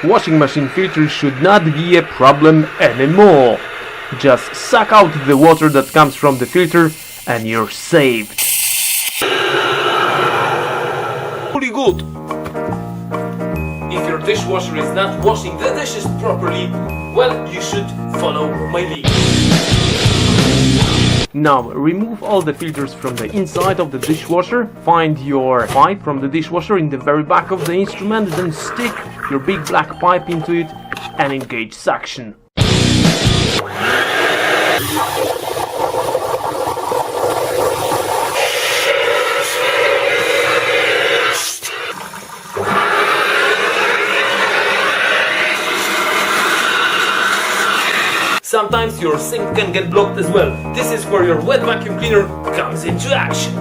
washing machine filter should not be a problem anymore. Just suck out the water that comes from the filter and you're saved. Pretty good. If your dishwasher is not washing the dishes properly, well, you should follow my lead. Now, remove all the filters from the inside of the dishwasher, find your pipe from the dishwasher in the very back of the instrument, then stick your big black pipe into it and engage suction. Sometimes your sink can get blocked as well. This is where your wet vacuum cleaner comes into action.